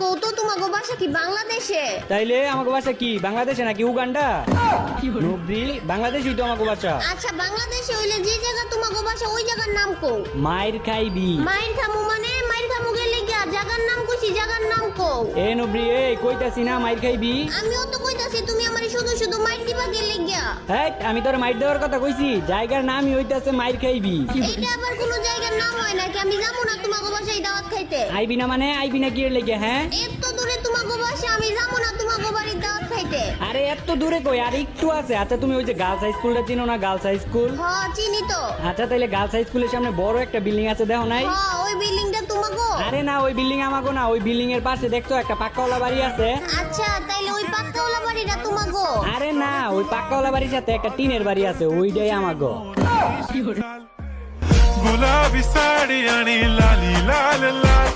Couto তোমাগো বাসা কি বাংলাদেশে? তাইলে আমাকে বাসা কি বাংলাদেশে নাকি উগান্ডা? নবরি বাংলাদেশই তো আমাকে বাসা। আচ্ছা বাংলাদেশে হইলে যে জায়গা তোমাগো বাসা ওই জায়গার নাম কও। মাইর খাইবি। মাইর খামু মানে মাইর খামু গেলে গিয়া জায়গার নাম কইছি, জায়গার নাম কও। এ নবরি এ কইতাছি না মাইর খাইবি। আমিও তো কইতাছি তুমি আমারে শুধু শুধু মাইর দিবা গেলে গিয়া। হ্যাঁ আমি তোর মাইর দেওয়ার কথা কইছি, জায়গার নামই হইতাছে মাইর খাইবি। এইটা আবার কোন জায়গার নাম হয় নাকি? আমি যাবো না তোমাগো বাসায় দাওয়াত খাইতে। আইবি না মানে আইবি না কি এর লেগে? হ্যাঁ এত দূরে তোমাগো বাসা, আমি যাবো না তোমাগো বাড়ির দাওয়াত খাইতে। আরে এত দূরে কই, আর একটু আছে। আচ্ছা তুমি ওই যে গার্লস হাই স্কুলটা চিনো না? Girls high school. হ্যাঁ চিনি তো। আচ্ছা তাইলে গার্লস হাই স্কুলের সামনে বড় একটা বিল্ডিং আছে, দেখো নাই? হ্যাঁ ওই বিল্ডিংটা তোমাগো? আরে না ওই বিল্ডিং আমাগো না, ওই বিল্ডিং এর পাশে দেখছো একটা পাক্কাওয়ালা বাড়ি আছে। আচ্ছা তাইলে ওই পাক্কাওয়ালা বাড়িটা তোমাগো? আরে না ওই পাক্কাওয়ালা বাড়ির সাথে একটা টিনের বাড়ি আছে, ওইটাই আমাগো। गुलाबी साड़ी आणि लाली लाल लाल